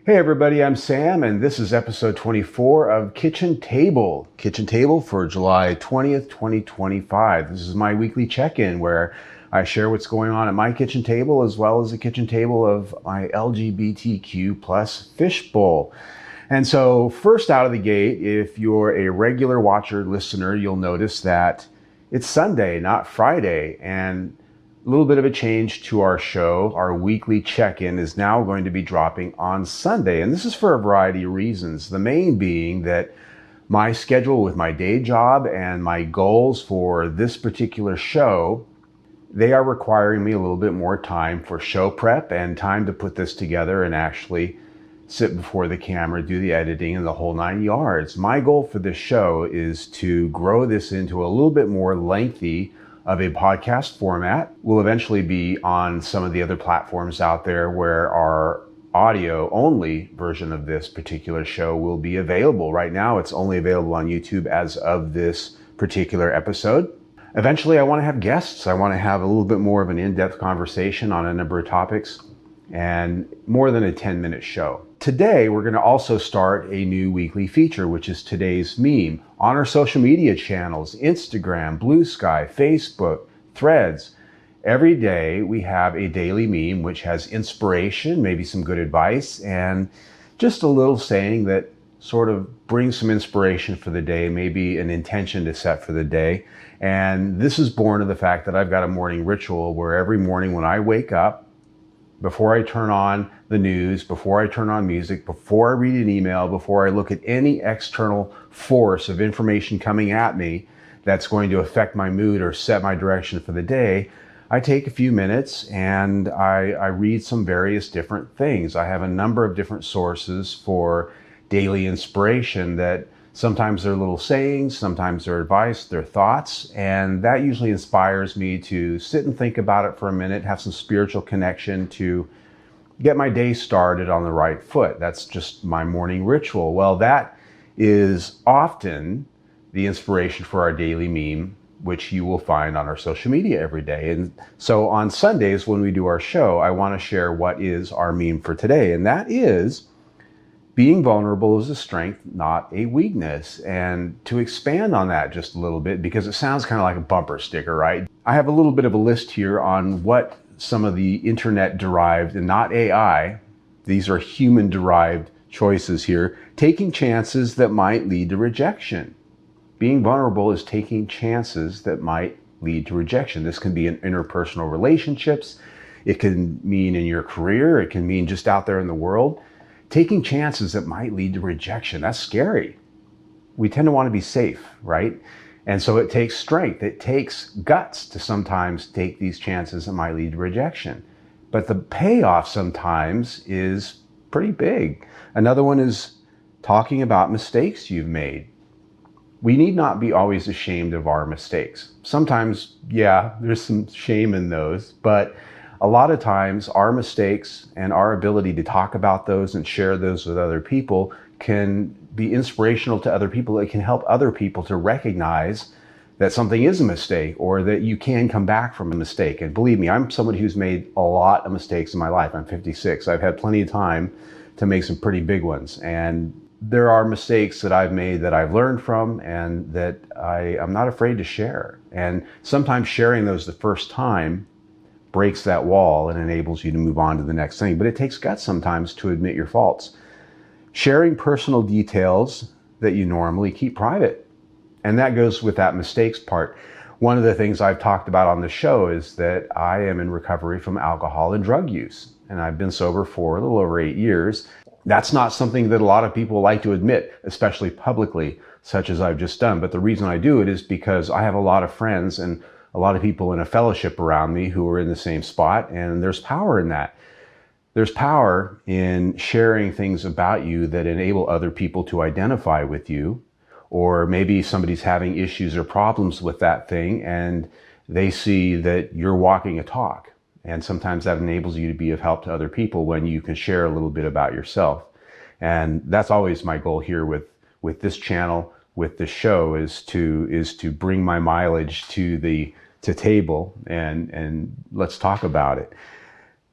Hey everybody, I'm Sam, and this is episode 24 of Kitchen Table. Kitchen Table for July 20th, 2025. This is my weekly check-in where I share what's going on at my kitchen table as well as the kitchen table of my LGBTQ plus fishbowl. And so first out of the gate, if you're a regular watcher, listener, you'll notice that it's Sunday, not Friday, and a little bit of a change to our show. Our weekly check-in is now going to be dropping on Sunday, and this is for a variety of reasons. The main being that my schedule with my day job and my goals for this particular show, they are requiring me a little bit more time for show prep and time to put this together and actually sit before the camera, do the editing and the whole 9 yards. My goal for this show is to grow this into a little bit more lengthy of a podcast format. Will eventually be on some of the other platforms out there where our audio only version of this particular show will be available. Right now, it's only available on YouTube as of this particular episode. Eventually, I want to have guests. I want to have a little bit more of an in-depth conversation on a number of topics and more than a 10-minute show. Today, we're going to also start a new weekly feature, which is today's meme. On our social media channels, Instagram, Blue Sky, Facebook, Threads, every day we have a daily meme which has inspiration, maybe some good advice, and just a little saying that sort of brings some inspiration for the day, maybe an intention to set for the day. And this is born of the fact that I've got a morning ritual where every morning when I wake up, before I turn on the news, before I turn on music, before I read an email, before I look at any external force of information coming at me that's going to affect my mood or set my direction for the day, I take a few minutes and I read some various different things. I have a number of different sources for daily inspiration that sometimes they're little sayings, sometimes they're advice, they're thoughts, and that usually inspires me to sit and think about it for a minute, have some spiritual connection to get my day started on the right foot. That's just my morning ritual. Well, that is often the inspiration for our daily meme, which you will find on our social media every day. And so on Sundays when we do our show, I want to share what is our meme for today, and that is being vulnerable is a strength, not a weakness. And to expand on that just a little bit, because it sounds kind of like a bumper sticker, right? I have a little bit of a list here on what some of the internet-derived, and not AI, these are human-derived choices here, taking chances that might lead to rejection. Being vulnerable is taking chances that might lead to rejection. This can be in interpersonal relationships. It can mean in your career. It can mean just out there in the world. Taking chances that might lead to rejection, that's scary. We tend to want to be safe, right? And so it takes strength, it takes guts to sometimes take these chances that might lead to rejection. But the payoff sometimes is pretty big. Another one is talking about mistakes you've made. We need not be always ashamed of our mistakes. Sometimes, yeah, there's some shame in those, but a lot of times our mistakes and our ability to talk about those and share those with other people can be inspirational to other people. It can help other people to recognize that something is a mistake or that you can come back from a mistake. And believe me, I'm somebody who's made a lot of mistakes in my life. I'm 56. I've had plenty of time to make some pretty big ones. And there are mistakes that I've made that I've learned from and that I'm not afraid to share. And sometimes sharing those the first time breaks that wall and enables you to move on to the next thing. But it takes guts sometimes to admit your faults. Sharing personal details that you normally keep private. And that goes with that mistakes part. One of the things I've talked about on the show is that I am in recovery from alcohol and drug use. And I've been sober for a little over 8 years. That's not something that a lot of people like to admit, especially publicly, such as I've just done. But the reason I do it is because I have a lot of friends and a lot of people in a fellowship around me who are in the same spot, and there's power in that. There's power in sharing things about you that enable other people to identify with you, or maybe somebody's having issues or problems with that thing, and they see that you're walking a talk. And sometimes that enables you to be of help to other people when you can share a little bit about yourself. And that's always my goal here with this channel, with this show, is to bring my mileage to table and let's talk about it.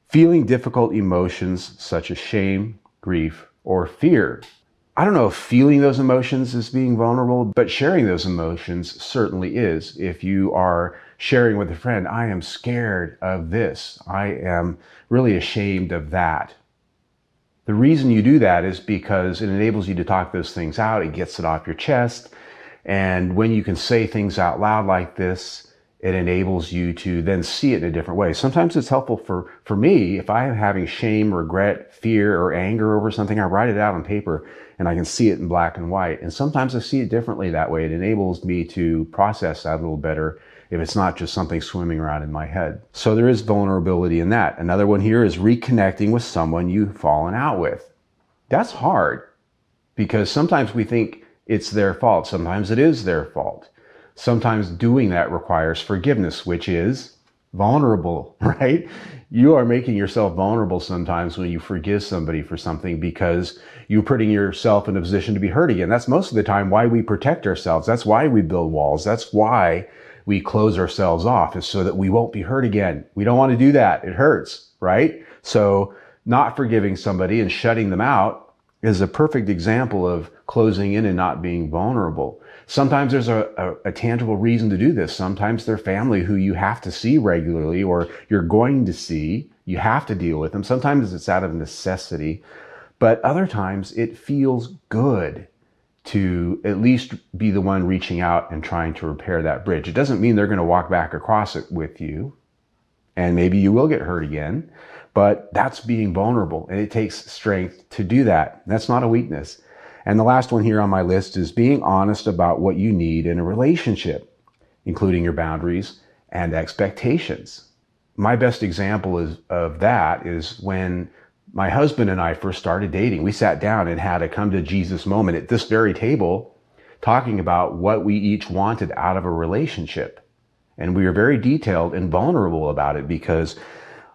Feeling difficult emotions such as shame, grief, or fear. I don't know if feeling those emotions is being vulnerable, but sharing those emotions certainly is. If you are sharing with a friend, I am scared of this, I am really ashamed of that. The reason you do that is because it enables you to talk those things out. It gets it off your chest. And when you can say things out loud like this, it enables you to then see it in a different way. Sometimes it's helpful for me, if I am having shame, regret, fear, or anger over something, I write it out on paper and I can see it in black and white. And sometimes I see it differently that way. It enables me to process that a little better if it's not just something swimming around in my head. So there is vulnerability in that. Another one here is reconnecting with someone you've fallen out with. That's hard because sometimes we think it's their fault. Sometimes it is their fault. Sometimes doing that requires forgiveness, which is vulnerable, right? You are making yourself vulnerable sometimes when you forgive somebody for something because you're putting yourself in a position to be hurt again. That's most of the time why we protect ourselves. That's why we build walls. That's why we close ourselves off, is so that we won't be hurt again. We don't want to do that. It hurts, right? So not forgiving somebody and shutting them out is a perfect example of closing in and not being vulnerable. Sometimes there's a tangible reason to do this. Sometimes they're family who you have to see regularly or you're going to see. You have to deal with them. Sometimes it's out of necessity, but other times it feels good to at least be the one reaching out and trying to repair that bridge. It doesn't mean they're going to walk back across it with you, and maybe you will get hurt again, but that's being vulnerable, and it takes strength to do that. That's not a weakness. And the last one here on my list is being honest about what you need in a relationship, including your boundaries and expectations. My best example of that is when my husband and I first started dating. We sat down and had a come to Jesus moment at this very table, talking about what we each wanted out of a relationship. And we were very detailed and vulnerable about it because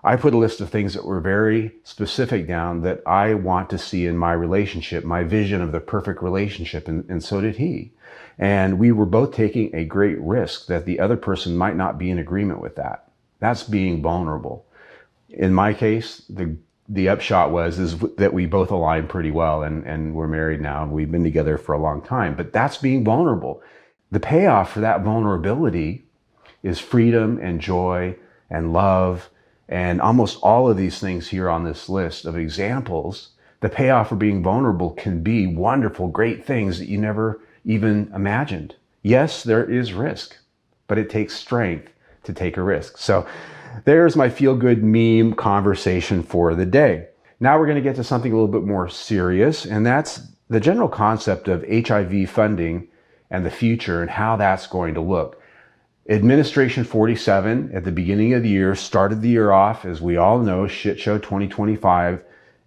I put a list of things that were very specific down that I want to see in my relationship, my vision of the perfect relationship, and so did he. And we were both taking a great risk that the other person might not be in agreement with that. That's being vulnerable. In my case, the upshot is that we both align pretty well, and we're married now, and we've been together for a long time. But that's being vulnerable. The payoff for that vulnerability is freedom and joy and love. And almost all of these things here on this list of examples, the payoff for being vulnerable can be wonderful, great things that you never even imagined. Yes, there is risk, but it takes strength to take a risk. So there's my feel-good meme conversation for the day. Now we're going to get to something a little bit more serious, and that's the general concept of HIV funding and the future and how that's going to look. Administration 47 at the beginning of the year started the year off, as we all know, shit show 2025.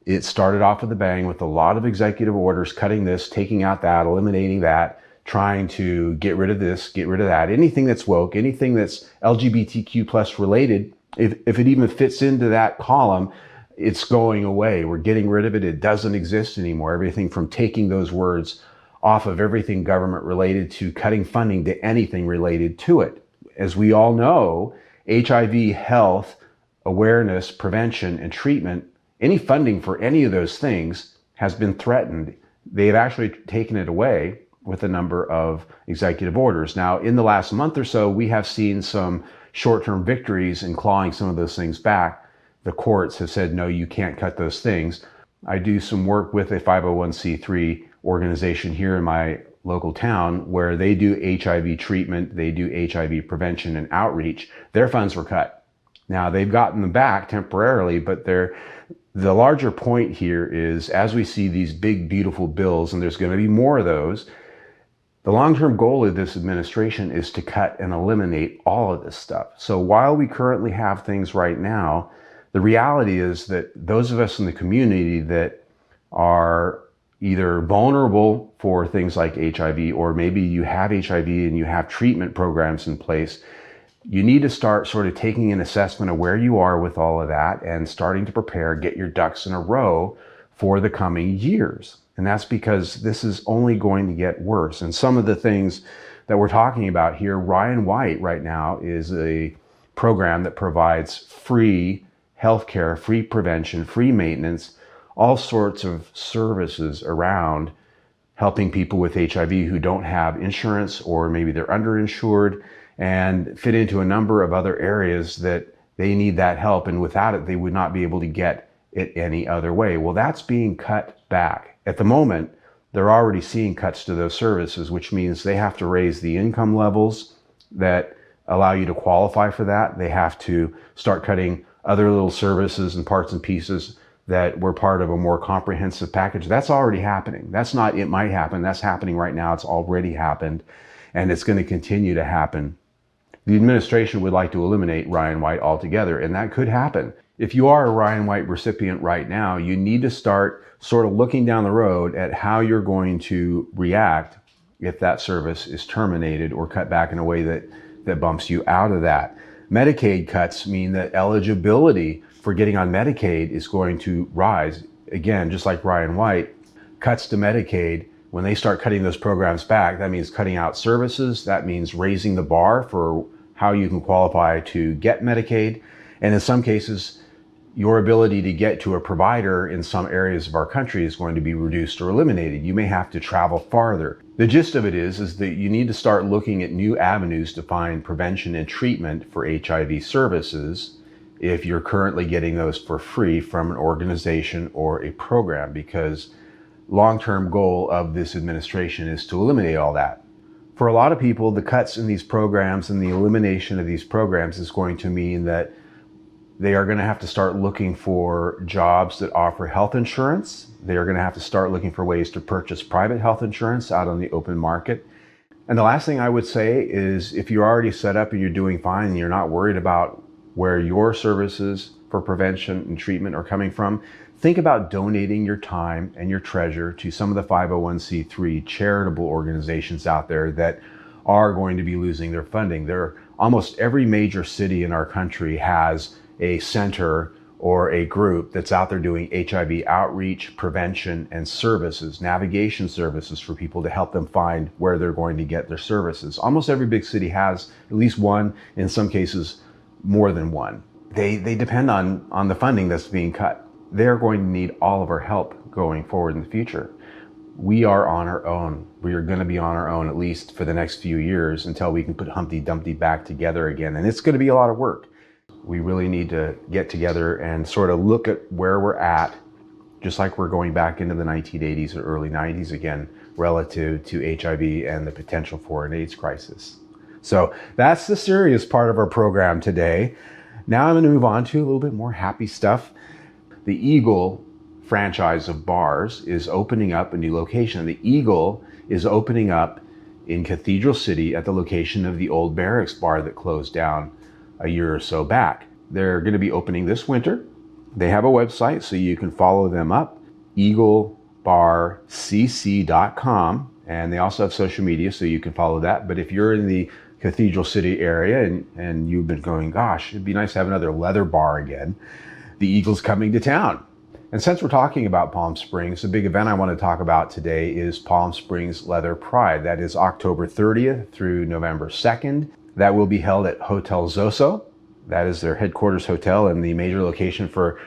It started off with a bang with a lot of executive orders, cutting this, taking out that, eliminating that, trying to get rid of this, get rid of that. Anything that's woke, anything that's LGBTQ plus related, if it even fits into that column, it's going away. We're getting rid of it. It doesn't exist anymore. Everything from taking those words off of everything government related to cutting funding to anything related to it. As we all know, HIV health, awareness, prevention, and treatment, any funding for any of those things has been threatened. They've actually taken it away with a number of executive orders. Now, in the last month or so, we have seen some short-term victories in clawing some of those things back. The courts have said, no, you can't cut those things. I do some work with a 501c3 organization here in my local town where they do HIV treatment, they do HIV prevention and outreach. Their funds were cut. Now they've gotten them back temporarily, but the larger point here is, as we see these big, beautiful bills, and there's going to be more of those, the long-term goal of this administration is to cut and eliminate all of this stuff. So while we currently have things right now, the reality is that those of us in the community that are either vulnerable for things like HIV, or maybe you have HIV and you have treatment programs in place, you need to start sort of taking an assessment of where you are with all of that and starting to prepare, get your ducks in a row for the coming years. And that's because this is only going to get worse. And some of the things that we're talking about here, Ryan White right now is a program that provides free healthcare, free prevention, free maintenance all sorts of services around helping people with HIV who don't have insurance, or maybe they're underinsured, and fit into a number of other areas that they need that help. And without it, they would not be able to get it any other way. Well, that's being cut back. At the moment, they're already seeing cuts to those services, which means they have to raise the income levels that allow you to qualify for that. They have to start cutting other little services and parts and pieces that were part of a more comprehensive package. That's already happening. That's not, it might happen. That's happening right now. It's already happened, and it's going to continue to happen. The administration would like to eliminate Ryan White altogether, and that could happen. If you are a Ryan White recipient right now, you need to start sort of looking down the road at how you're going to react if that service is terminated or cut back in a way that bumps you out of that. Medicaid cuts mean that eligibility for getting on Medicaid is going to rise. Again, just like Ryan White, cuts to Medicaid, when they start cutting those programs back, that means cutting out services. That means raising the bar for how you can qualify to get Medicaid. And in some cases, your ability to get to a provider in some areas of our country is going to be reduced or eliminated. You may have to travel farther. The gist of it is that you need to start looking at new avenues to find prevention and treatment for HIV services if you're currently getting those for free from an organization or a program, because long-term goal of this administration is to eliminate all that. For a lot of people, the cuts in these programs and the elimination of these programs is going to mean that they are going to have to start looking for jobs that offer health insurance. They are going to have to start looking for ways to purchase private health insurance out on the open market. And the last thing I would say is, if you're already set up and you're doing fine and you're not worried about where your services for prevention and treatment are coming from, think about donating your time and your treasure to some of the 501c3 charitable organizations out there that are going to be losing their funding. Almost every major city in our country has a center or a group that's out there doing HIV outreach, prevention, and services, navigation services for people to help them find where they're going to get their services. Almost every big city has at least one, in some cases more than one. They depend on the funding that's being cut. They're going to need all of our help going forward in the future. We are on our own. We are going to be on our own, at least for the next few years, until we can put Humpty Dumpty back together again. And it's going to be a lot of work. We really need to get together and sort of look at where we're at, just like we're going back into the 1980s or early 90s again, relative to HIV and the potential for an AIDS crisis. So that's the serious part of our program today. Now I'm going to move on to a little bit more happy stuff. The Eagle franchise of bars is opening up a new location. The Eagle is opening up in Cathedral City at the location of the old Barracks bar that closed down a year or so back. They're going to be opening this winter. They have a website, so you can follow them up, eaglebarcc.com, and they also have social media, so you can follow that. But if you're in the Cathedral City area and you've been going, gosh, it'd be nice to have another leather bar again, the Eagle's coming to town. And since we're talking about Palm Springs, the big event I want to talk about today is Palm Springs Leather Pride. That is October 30th through November 2nd. That will be held at Hotel Zoso. That is their headquarters hotel and the major location for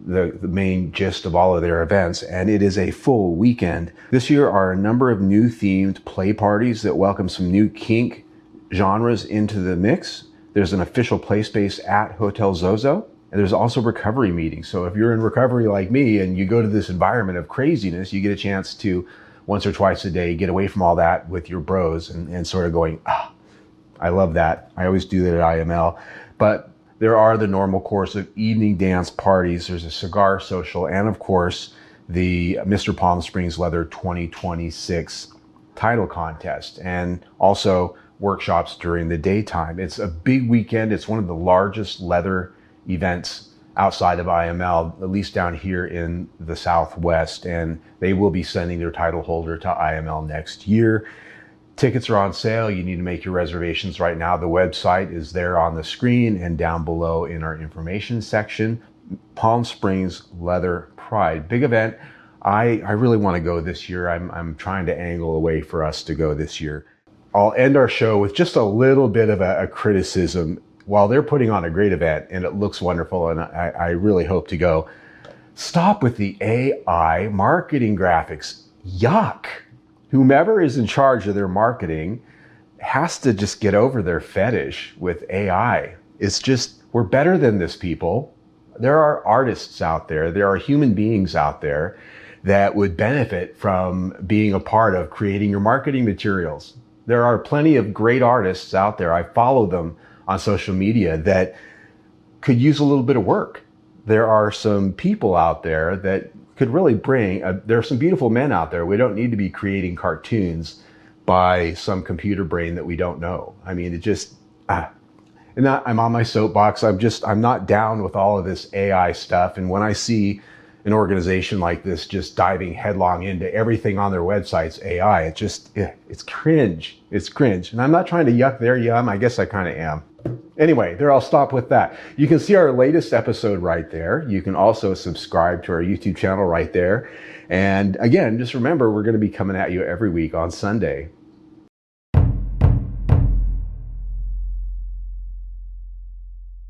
the main gist of all of their events. And it is a full weekend. This year are a number of new themed play parties that welcome some new kink genres into the mix. There's an official play space at Hotel Zoso. And there's also recovery meetings. So if you're in recovery like me and you go to this environment of craziness, you get a chance to once or twice a day get away from all that with your bros and sort of going, I love that. I always do that at IML. But there are the normal course of evening dance parties. There's a cigar social, and of course, the Mr. Palm Springs Leather 2026 title contest, and also workshops during the daytime. It's a big weekend. It's one of the largest leather events outside of IML, at least down here in the Southwest, and they will be sending their title holder to IML next year. Tickets are on sale. You need to make your reservations right now. The website is there on the screen and down below in our information section. Palm Springs Leather Pride, big event. I really want to go this year. I'm trying to angle a way for us to go this year. I'll end our show with just a little bit of a criticism. While they're putting on a great event and it looks wonderful and I really hope to go, Stop with the AI marketing graphics. Yuck. Whomever is in charge of their marketing has to just get over their fetish with AI. It's just, we're better than this, people. There are artists out there, there are human beings out there that would benefit from being a part of creating your marketing materials. There are plenty of great artists out there. I follow them on social media that could use a little bit of work. There are some people out there that could really there are some beautiful men out there. We don't need to be creating cartoons by some computer brain that we don't know. I mean, it just, I'm on my soapbox. I'm not down with all of this AI stuff. And when I see an organization like this just diving headlong into everything on their websites, AI, it's cringe. It's cringe. And I'm not trying to yuck their yum. I guess I kind of am. Anyway, there, I'll stop with that. You can see our latest episode right there. You can also subscribe to our YouTube channel right there. And again, just remember, we're going to be coming at you every week on Sunday.